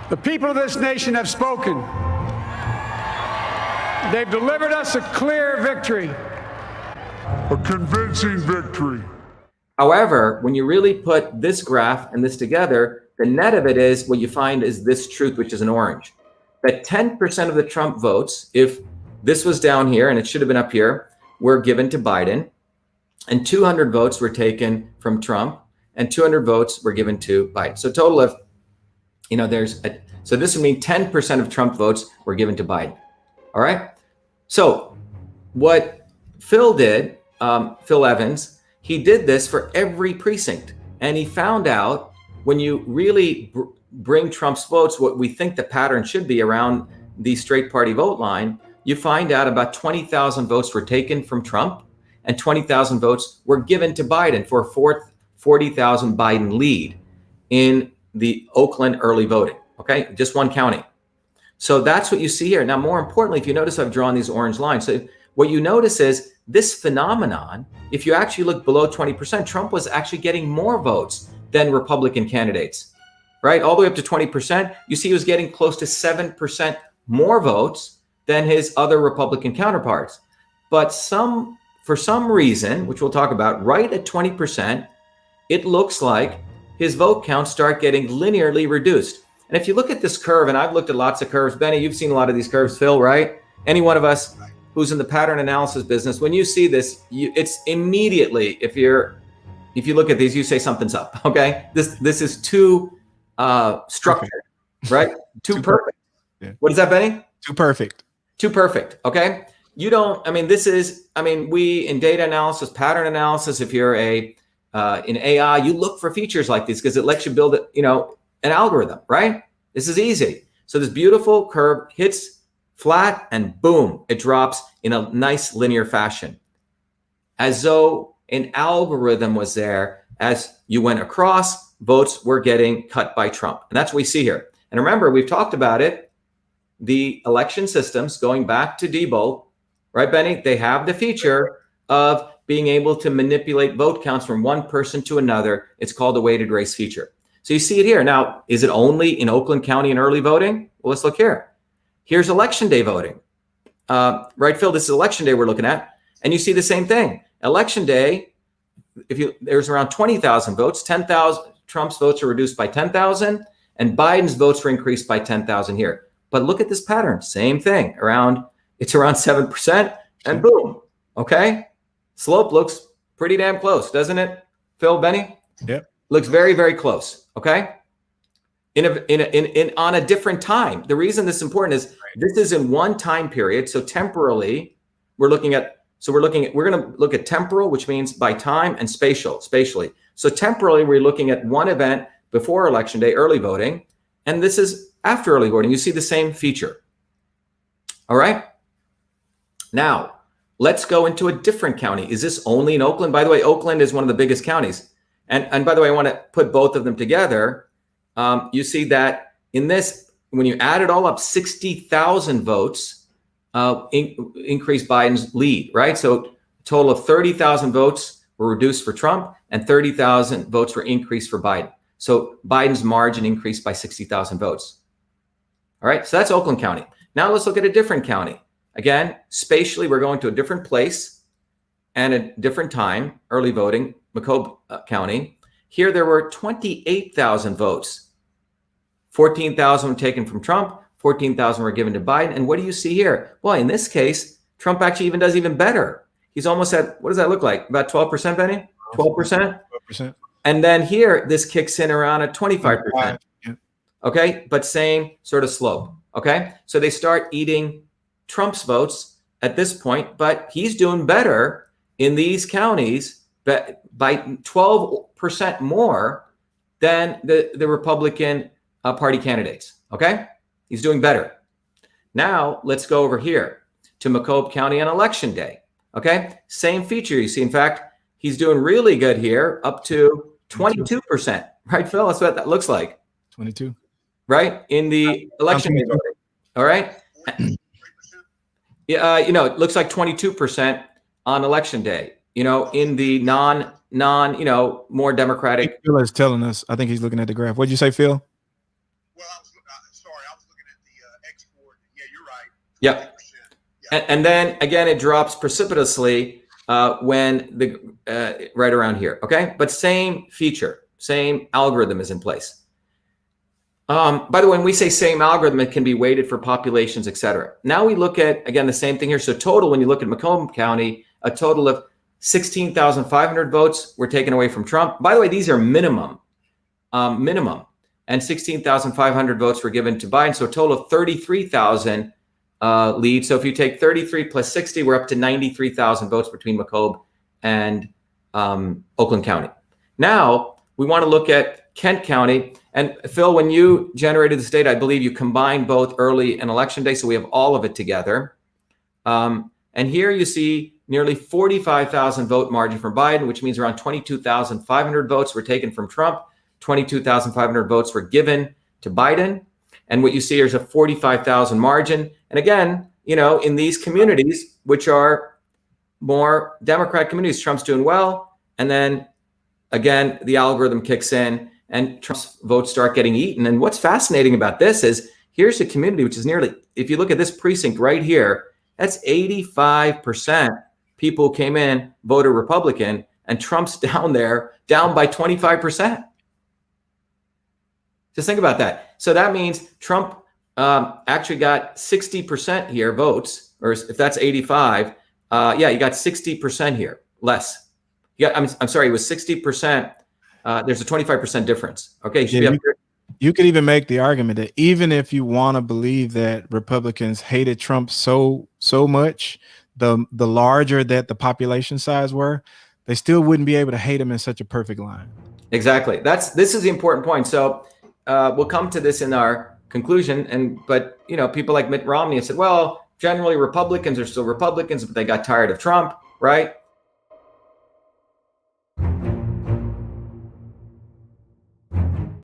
The people of this nation have spoken. They've delivered us a clear victory. A convincing victory. However, when you really put this graph and this together, the net of it is what you find is this truth, which is an orange. That 10% of the Trump votes, if this was down here and it should have been up here, were given to Biden, and 200 votes were taken from Trump, and 200 votes were given to Biden. So a total of, so this would mean 10% of Trump votes were given to Biden. All right. So what Phil did, Phil Evans, he did this for every precinct. And he found out when you really bring Trump's votes, what we think the pattern should be around the straight party vote line, you find out about 20,000 votes were taken from Trump and 20,000 votes were given to Biden for a 40,000 Biden lead in the Oakland early voting. Okay, just one county. So that's what you see here. Now, more importantly, if you notice, I've drawn these orange lines. So what you notice is this phenomenon, if you actually look below 20%, Trump was actually getting more votes than Republican candidates, right? All the way up to 20%. You see he was getting close to 7% more votes than his other Republican counterparts. But for some reason, which we'll talk about, right at 20%, it looks like his vote counts start getting linearly reduced. And if you look at this curve, and I've looked at lots of curves, Benny, you've seen a lot of these curves, Phil, right? Any one of us who's in the pattern analysis business, when you see this, it's immediately, if you look at these, you say something's up, okay? This is too structured, right? Too perfect. Yeah. What is that, Benny? Too perfect. Too perfect, okay? We in data analysis, pattern analysis, if you're in AI, you look for features like these because it lets you build an algorithm, right? This is easy. So this beautiful curve hits flat and boom, it drops in a nice linear fashion. As though an algorithm was there as you went across, votes were getting cut by Trump. And that's what we see here. And remember, we've talked about it. The election systems, going back to Diebold, right, Benny? They have the feature of being able to manipulate vote counts from one person to another. It's called the weighted race feature. So you see it here. Now, is it only in Oakland County in early voting? Well, let's look here. Here's election day voting. Right, Phil, this is election day we're looking at. And you see the same thing. Election day, there's around 20,000 votes, 10,000, Trump's votes are reduced by 10,000 and Biden's votes were increased by 10,000 here. But look at this pattern, same thing, it's around 7% and boom, okay? Slope looks pretty damn close, doesn't it, Phil, Benny? Yep. Looks very, very close, okay? On a different time. The reason this is important is this is in one time period. So temporally, we're going to look at temporal, which means by time, and spatially. So temporally, we're looking at one event before election day, early voting, and this is after early voting. You see the same feature. All right. Now, let's go into a different county. Is this only in Oakland? By the way, Oakland is one of the biggest counties. And by the way, I want to put both of them together. You see that in this, when you add it all up, 60,000 votes increased Biden's lead, right? So a total of 30,000 votes were reduced for Trump and 30,000 votes were increased for Biden. So Biden's margin increased by 60,000 votes. All right, so that's Oakland County. Now let's look at a different county. Again, spatially, we're going to a different place and a different time, early voting, Macomb County. Here, there were 28,000 votes. 14,000 were taken from Trump, 14,000 were given to Biden. And what do you see here? Well, in this case, Trump actually does even better. He's almost at, what does that look like? About 12%, Benny? 12%? 12%. And then here, this kicks in around at 25%. Yeah. Okay, but same sort of slope. Okay, so they start eating Trump's votes at this point, but he's doing better in these counties by 12% more than the Republican Party candidates. Okay, he's doing better. Now let's go over here to Macomb County on election day. Okay, same feature you see. In fact, he's doing really good here, up to 22%. Right, Phil? That's what that looks like. 22. Right in the election day voting. All right. Yeah, it looks like 22% on election day. In the non, more democratic. Phil is telling us. I think he's looking at the graph. What'd you say, Phil? Well, I was Yep. And then again, it drops precipitously when the right around here. Okay, but same feature, same algorithm is in place. By the way, when we say same algorithm, it can be weighted for populations, et cetera. Now we look at, again, the same thing here. So total, when you look at Macomb County, a total of 16,500 votes were taken away from Trump. By the way, these are minimum. And 16,500 votes were given to Biden. So a total of 33,000 lead. So if you take 33 plus 60, we're up to 93,000 votes between Macomb and Oakland County. Now we want to look at Kent County. And Phil, when you generated this data, I believe you combined both early and election day. So we have all of it together. And here you see nearly 45,000 vote margin for Biden, which means around 22,500 votes were taken from Trump. 22,500 votes were given to Biden. And what you see here is a 45,000 margin. And again, you know, in these communities, which are more Democrat communities, Trump's doing well. And then again, the algorithm kicks in and Trump's votes start getting eaten. And what's fascinating about this is here's a community which is nearly, if you look at this precinct right here, that's 85% people who came in, voted Republican, and Trump's down there, down by 25%. Just think about that. So that means Trump actually got 60% here votes, or if that's 85, yeah, you got 60% here, less. Yeah, I'm sorry, it was 60%. There's a 25% difference. Okay, you could even make the argument that even if you want to believe that Republicans hated Trump so much, the larger that the population size were, they still wouldn't be able to hate him in such a perfect line. Exactly. This is the important point. So we'll come to this in our conclusion. But you know, people like Mitt Romney have said, well, generally Republicans are still Republicans, but they got tired of Trump, right?